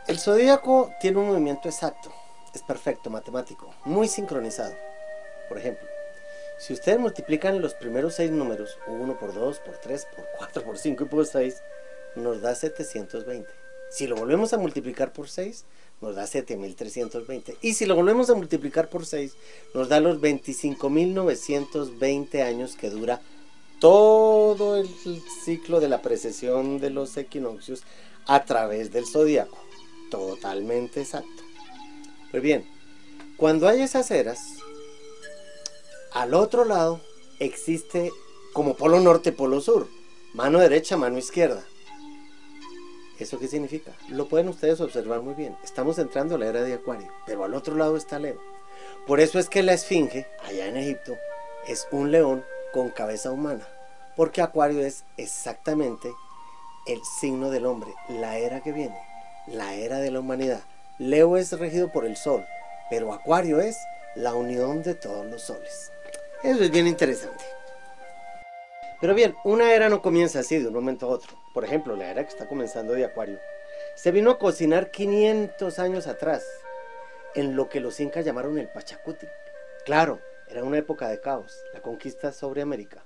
El zodíaco tiene un movimiento exacto, es perfecto, matemático, muy sincronizado. Por ejemplo, si ustedes multiplican los primeros 6 números, 1 por 2, por 3, por 4, por 5 y por 6, nos da 720. Si lo volvemos a multiplicar por 6, nos da 7320. Y si lo volvemos a multiplicar por 6, nos da los 25.920 años que dura todo el ciclo de la precesión de los equinoccios a través del zodíaco. Totalmente exacto. Pues bien, cuando hay esas eras, al otro lado existe como polo norte, polo sur, mano derecha, mano izquierda. ¿Eso qué significa? Lo pueden ustedes observar muy bien. Estamos entrando a la era de Acuario, pero al otro lado está Leo. Por eso es que la esfinge, allá en Egipto, es un león con cabeza humana, porque Acuario es exactamente el signo del hombre, la era que viene, la era de la humanidad. Leo es regido por el sol, pero Acuario es la unión de todos los soles. Eso es bien interesante. Pero bien, una era no comienza así de un momento a otro. Por ejemplo, la era que está comenzando de Acuario se vino a cocinar 500 años atrás, en lo que los incas llamaron el Pachacuti. Claro, era una época de caos, la conquista sobre América.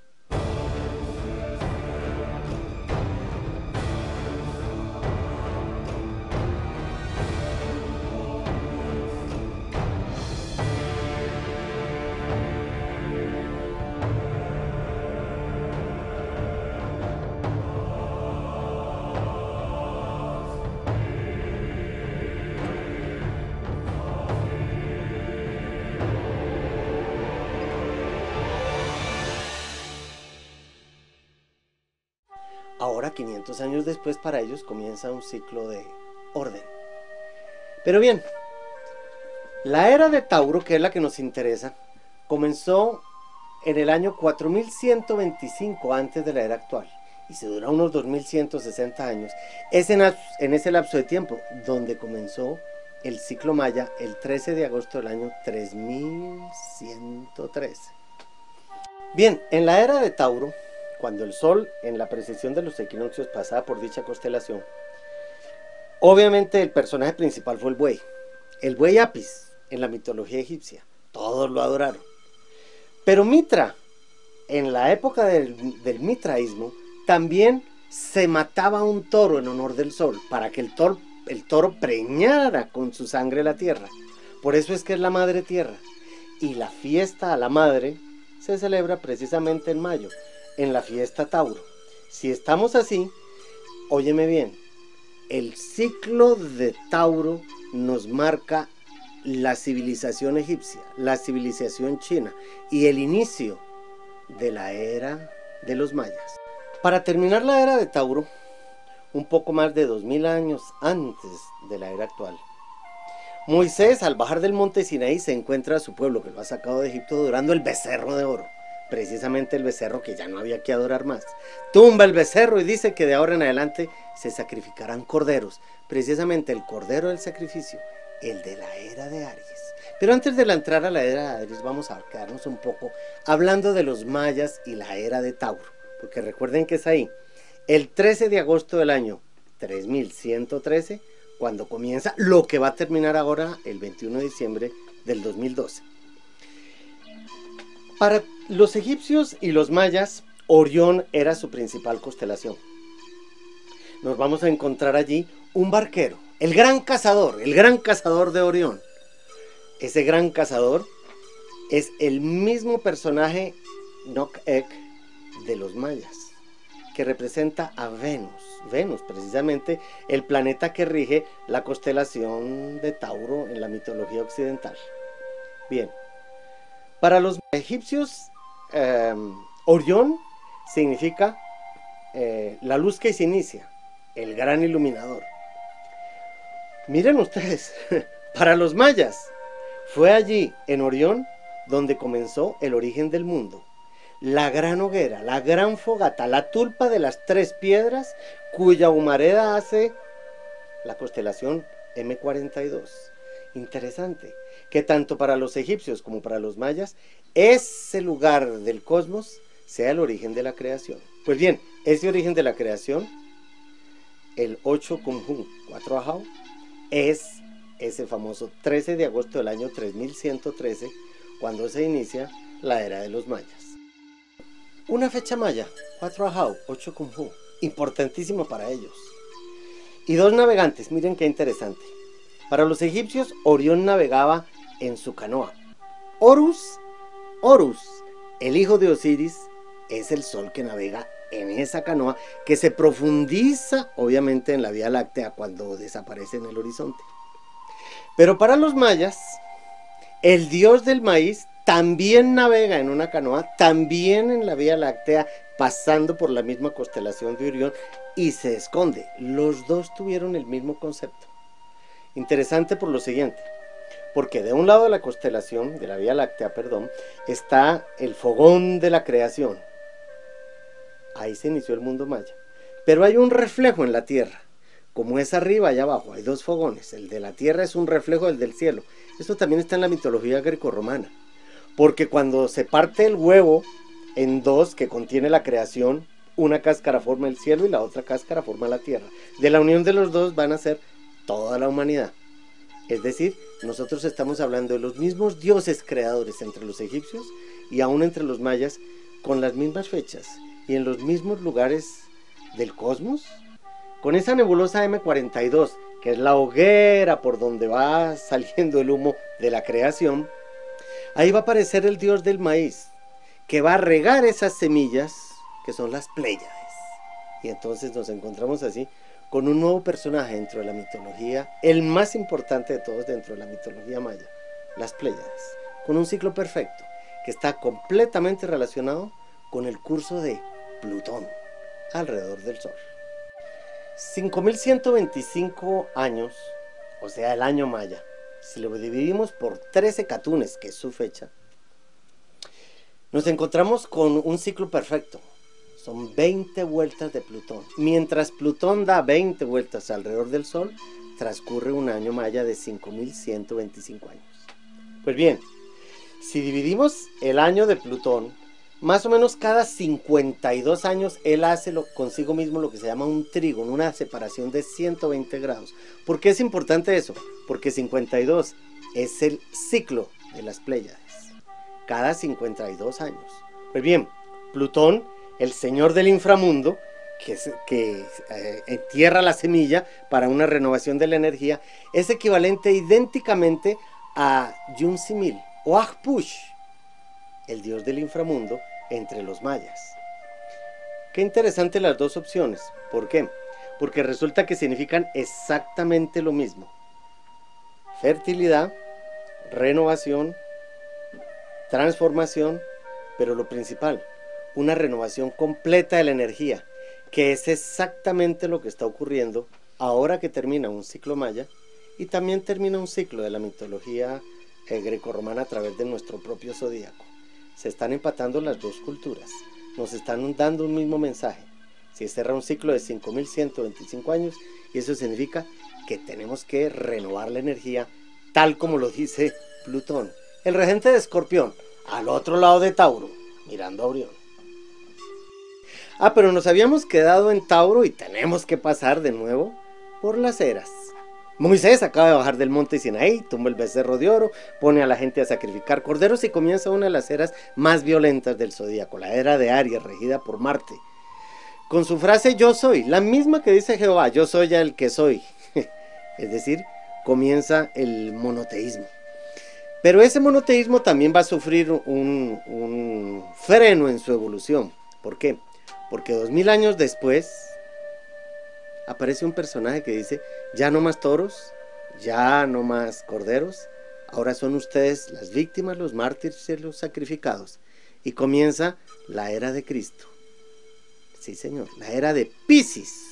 Ahora, 500 años después, para ellos comienza un ciclo de orden. Pero bien, la era de Tauro, que es la que nos interesa, comenzó en el año 4125 antes de la era actual y se dura unos 2160 años. Es en ese lapso de tiempo donde comenzó el ciclo maya el 13 de agosto del año 3113. Bien, en la era de Tauro, cuando el sol en la precesión de los equinoccios pasaba por dicha constelación, obviamente el personaje principal fue el buey Apis en la mitología egipcia. Todos lo adoraron. Pero Mitra, en la época del mitraísmo, también se mataba un toro en honor del sol, para que el toro preñara con su sangre la tierra. Por eso es que es la madre tierra. Y la fiesta a la madre se celebra precisamente en mayo, en la fiesta Tauro. Si estamos así, óyeme bien, el ciclo de Tauro nos marca la civilización egipcia, la civilización china y el inicio de la era de los mayas. Para terminar la era de Tauro, un poco más de 2000 años antes de la era actual, Moisés, al bajar del monte Sinaí, se encuentra a su pueblo que lo ha sacado de Egipto adorando el becerro de oro, precisamente el becerro que ya no había que adorar más. Tumba el becerro y dice que de ahora en adelante se sacrificarán corderos, precisamente el cordero del sacrificio, el de la era de Aries. Pero antes de entrar a la era de Aries, vamos a quedarnos un poco hablando de los mayas y la era de Tauro, porque recuerden que es ahí, el 13 de agosto del año 3113, cuando comienza lo que va a terminar ahora el 21 de diciembre del 2012. Para los egipcios y los mayas, Orión era su principal constelación. Nos vamos a encontrar allí un barquero, el gran cazador de Orión. Ese gran cazador es el mismo personaje Nok-Ek de los mayas, que representa a Venus. Venus, precisamente, el planeta que rige la constelación de Tauro en la mitología occidental. Bien, para los egipcios, Orión significa la luz que se inicia, el gran iluminador. Miren ustedes, para los mayas, fue allí, en Orión, donde comenzó el origen del mundo. La gran hoguera, la gran fogata, la tulpa de las 3 piedras, cuya humareda hace la constelación M42. Interesante, que tanto para los egipcios como para los mayas, ese lugar del cosmos sea el origen de la creación. Pues bien, ese origen de la creación, el 8 Kumhum 4 Ajau, es ese famoso 13 de agosto del año 3113, cuando se inicia la era de los mayas. Una fecha maya, 4 Ajau, 8 Cumjú, importantísimo para ellos. Y dos navegantes, miren qué interesante. Para los egipcios, Orión navegaba en su canoa. Horus, el hijo de Osiris, es el sol que navega en esa canoa que se profundiza obviamente en la Vía Láctea cuando desaparece en el horizonte. Pero para los mayas, el dios del maíz también navega en una canoa, también en la Vía Láctea, pasando por la misma constelación de Orión y se esconde. Los dos tuvieron el mismo concepto. Interesante por lo siguiente, porque de un lado de la constelación, de la Vía Láctea, perdón, está el fogón de la creación. Ahí se inició el mundo maya. Pero hay un reflejo en la tierra. Como es arriba y abajo, hay dos fogones. El de la tierra es un reflejo del cielo. Esto también está en la mitología grecorromana. Porque cuando se parte el huevo en dos, que contiene la creación, una cáscara forma el cielo y la otra cáscara forma la tierra. De la unión de los dos van a ser toda la humanidad. Es decir, nosotros estamos hablando de los mismos dioses creadores entre los egipcios y aún entre los mayas, con las mismas fechas y en los mismos lugares del cosmos, con esa nebulosa M42, que es la hoguera por donde va saliendo el humo de la creación. Ahí va a aparecer el dios del maíz, que va a regar esas semillas, que son las Pléyades. Y entonces nos encontramos así, con un nuevo personaje dentro de la mitología, el más importante de todos dentro de la mitología maya, las Pléyades, con un ciclo perfecto, que está completamente relacionado con el curso de Plutón, alrededor del Sol. 5125 años, o sea el año maya, si lo dividimos por 13 catunes, que es su fecha, nos encontramos con un ciclo perfecto. Son 20 vueltas de Plutón. Mientras Plutón da 20 vueltas alrededor del Sol, transcurre un año maya de 5125 años. Pues bien, si dividimos el año de Plutón, más o menos cada 52 años él hace consigo mismo lo que se llama un trígono, una separación de 120 grados. ¿Por qué es importante eso? Porque 52 es el ciclo de las Pléyades, cada 52 años. Pues bien, Plutón, el señor del inframundo, que entierra la semilla para una renovación de la energía, es equivalente idénticamente a Yun-Simil o Agpush, el dios del inframundo entre los mayas. Qué interesante las dos opciones. ¿Por qué? Porque resulta que significan exactamente lo mismo: fertilidad, renovación, transformación, pero lo principal, una renovación completa de la energía, que es exactamente lo que está ocurriendo ahora que termina un ciclo maya y también termina un ciclo de la mitología grecorromana a través de nuestro propio zodíaco. Se están empatando las dos culturas, nos están dando un mismo mensaje. Se cierra un ciclo de 5125 años y eso significa que tenemos que renovar la energía, tal como lo dice Plutón, el regente de Escorpión, al otro lado de Tauro, mirando a Orión. Pero nos habíamos quedado en Tauro y tenemos que pasar de nuevo por las eras. Moisés acaba de bajar del monte Sinaí, tumba el becerro de oro, pone a la gente a sacrificar corderos y comienza una de las eras más violentas del zodíaco, la era de Aries, regida por Marte. Con su frase yo soy, la misma que dice Jehová, yo soy ya el que soy. Es decir, comienza el monoteísmo. Pero ese monoteísmo también va a sufrir un freno en su evolución. ¿Por qué? Porque 2000 años después aparece un personaje que dice, ya no más toros, ya no más corderos, ahora son ustedes las víctimas, los mártires y los sacrificados. Y comienza la era de Cristo. Sí, señor, la era de Piscis,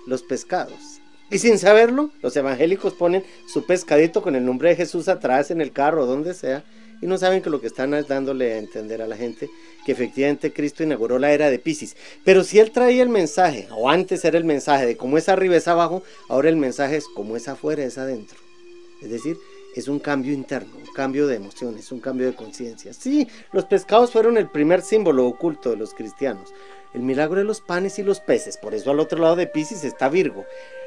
los pescados. Y sin saberlo, los evangélicos ponen su pescadito con el nombre de Jesús atrás en el carro o donde sea, y no saben que lo que están es dándole a entender a la gente que efectivamente Cristo inauguró la era de Piscis. Pero si él traía el mensaje, o antes era el mensaje de cómo es arriba es abajo, ahora el mensaje es cómo es afuera es adentro. Es decir, es un cambio interno, un cambio de emociones, un cambio de conciencia. Sí, los pescados fueron el primer símbolo oculto de los cristianos. El milagro de los panes y los peces, por eso al otro lado de Piscis está Virgo.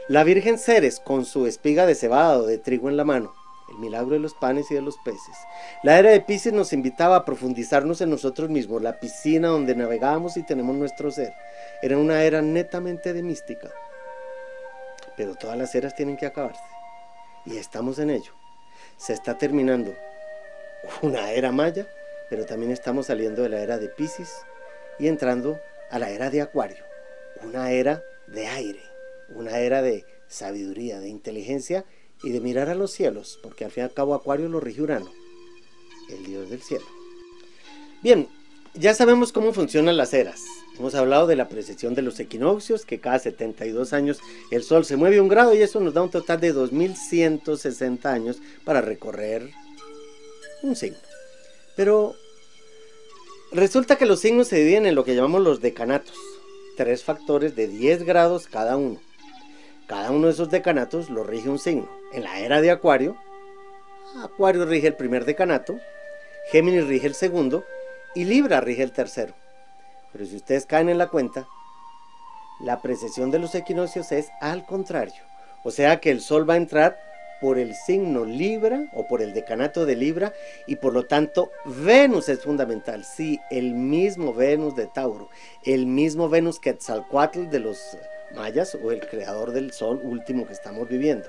La Virgen Ceres con su espiga de cebada o de trigo en la mano, el milagro de los panes y de los peces. La era de Piscis nos invitaba a profundizarnos en nosotros mismos, la piscina donde navegamos y tenemos nuestro ser. Era una era netamente de mística. Pero todas las eras tienen que acabarse. Y estamos en ello. Se está terminando una era maya, pero también estamos saliendo de la era de Piscis y entrando a la era de Acuario. Una era de aire, una era de sabiduría, de inteligencia y de mirar a los cielos, porque al fin y al cabo Acuario lo rige Urano, el dios del cielo. Bien, ya sabemos cómo funcionan las eras. Hemos hablado de la precesión de los equinoccios, que cada 72 años el Sol se mueve 1 grado y eso nos da un total de 2160 años para recorrer un signo. Pero resulta que los signos se dividen en lo que llamamos los decanatos, 3 factores de 10 grados cada uno. Cada uno de esos decanatos lo rige un signo. En la era de Acuario, Acuario rige el primer decanato, Géminis rige el segundo y Libra rige el tercero. Pero si ustedes caen en la cuenta, la precesión de los equinoccios es al contrario. O sea que el Sol va a entrar por el signo Libra o por el decanato de Libra y por lo tanto Venus es fundamental. Sí, el mismo Venus de Tauro, el mismo Venus Quetzalcóatl de los mayas o el creador del Sol último que estamos viviendo.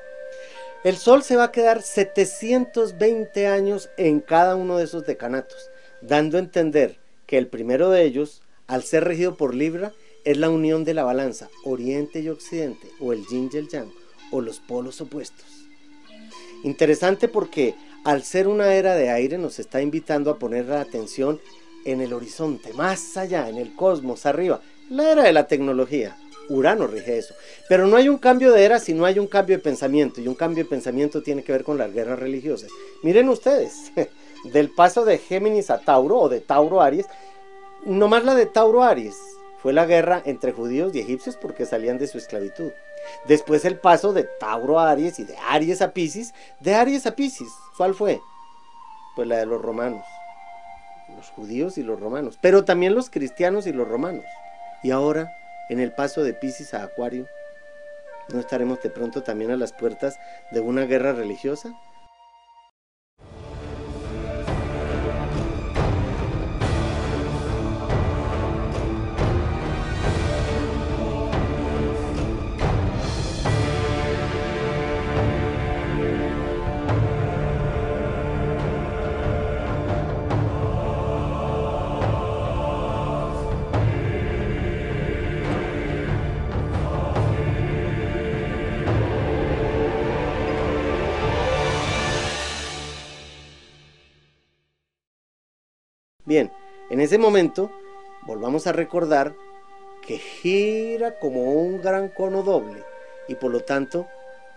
El Sol se va a quedar 720 años en cada uno de esos decanatos, dando a entender que el primero de ellos, al ser regido por Libra, es la unión de la balanza, Oriente y Occidente, o el Yin y el Yang, o los polos opuestos. Interesante porque al ser una era de aire nos está invitando a poner la atención en el horizonte, más allá, en el cosmos, arriba, la era de la tecnología. Urano rige eso, pero no hay un cambio de era si no hay un cambio de pensamiento, y un cambio de pensamiento tiene que ver con las guerras religiosas. Miren ustedes, del paso de Géminis a Tauro, o de Tauro a Aries, nomás la de Tauro a Aries fue la guerra entre judíos y egipcios porque salían de su esclavitud. Después el paso de Tauro a Aries y de Aries a Piscis. De Aries a Piscis, ¿cuál fue? Pues la de los romanos, los judíos y los romanos, pero también los cristianos y los romanos. Y ahora, en el paso de Piscis a Acuario, ¿no estaremos de pronto también a las puertas de una guerra religiosa? Bien, en ese momento, volvamos a recordar que gira como un gran cono doble y por lo tanto,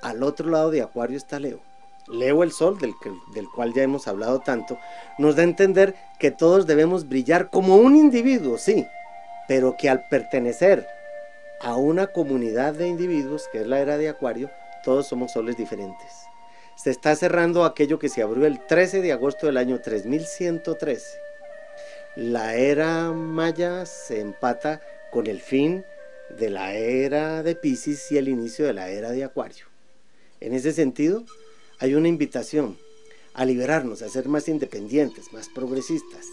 al otro lado de Acuario está Leo. Leo, el Sol, del cual ya hemos hablado tanto, nos da a entender que todos debemos brillar como un individuo, sí, pero que al pertenecer a una comunidad de individuos, que es la era de Acuario, todos somos soles diferentes. Se está cerrando aquello que se abrió el 13 de agosto del año 3113. La era maya se empata con el fin de la era de Piscis y el inicio de la era de Acuario. En ese sentido, hay una invitación a liberarnos, a ser más independientes, más progresistas,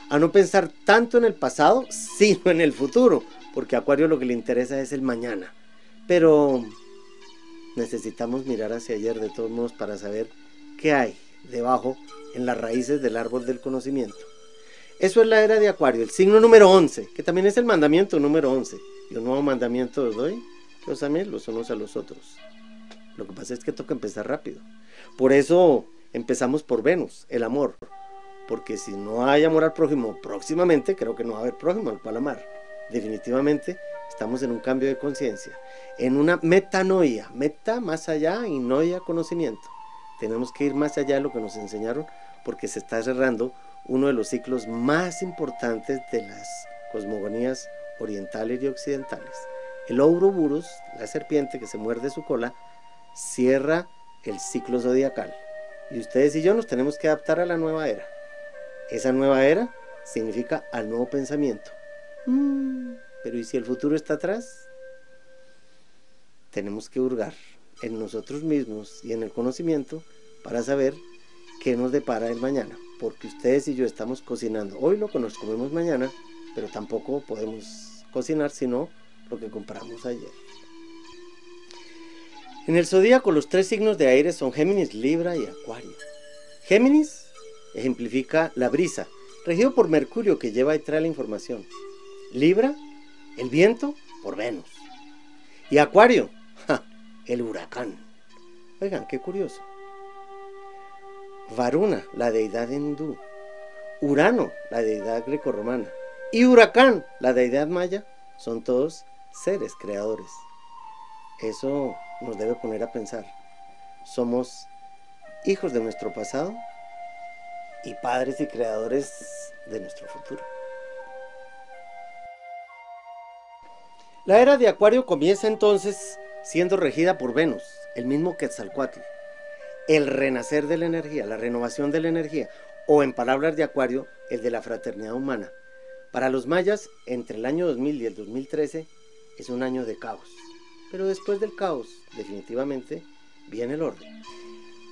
a no pensar tanto en el pasado, sino en el futuro, porque a Acuario lo que le interesa es el mañana. Pero necesitamos mirar hacia ayer de todos modos para saber qué hay debajo en las raíces del árbol del conocimiento. Eso es la era de Acuario, el signo número 11, que también es el mandamiento número 11. Y un nuevo mandamiento os doy, que os améis los unos a los otros. Lo que pasa es que toca empezar rápido. Por eso empezamos por Venus, el amor. Porque si no hay amor al prójimo próximamente, creo que no va a haber prójimo al cual amar. Definitivamente estamos en un cambio de conciencia, en una metanoia, meta más allá y noia conocimiento. Tenemos que ir más allá de lo que nos enseñaron porque se está cerrando uno de los ciclos más importantes de las cosmogonías orientales y occidentales. El Ouroboros, la serpiente que se muerde su cola, cierra el ciclo zodiacal. Y ustedes y yo nos tenemos que adaptar a la nueva era. Esa nueva era significa al nuevo pensamiento. Pero ¿y si el futuro está atrás? tenemos que hurgar en nosotros mismos y en el conocimiento para saber qué nos depara el mañana, porque ustedes y yo estamos cocinando hoy lo que nos comemos mañana, pero tampoco podemos cocinar sino lo que compramos ayer. En el zodíaco los 3 signos de aire son Géminis, Libra y Acuario. Géminis ejemplifica la brisa, regido por Mercurio, que lleva y trae la información. Libra, el viento, por Venus. Y Acuario, el huracán. Oigan, qué curioso. Varuna, la deidad hindú. Urano, la deidad grecorromana. Y Huracán, la deidad maya, son todos seres creadores. Eso nos debe poner a pensar. Somos hijos de nuestro pasado y padres y creadores de nuestro futuro. La era de Acuario comienza entonces siendo regida por Venus, el mismo Quetzalcóatl. El renacer de la energía, la renovación de la energía, o en palabras de Acuario, el de la fraternidad humana. Para los mayas, entre el año 2000 y el 2013, es un año de caos. Pero después del caos, definitivamente, viene el orden.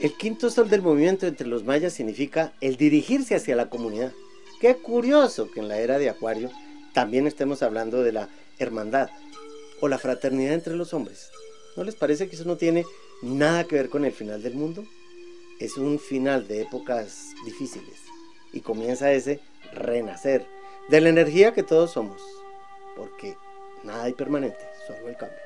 El quinto sol del movimiento entre los mayas significa el dirigirse hacia la comunidad. Qué curioso que en la era de Acuario también estemos hablando de la hermandad o la fraternidad entre los hombres. ¿No les parece que eso no tiene nada que ver con el final del mundo? Es un final de épocas difíciles y comienza ese renacer de la energía que todos somos, porque nada hay permanente, solo el cambio.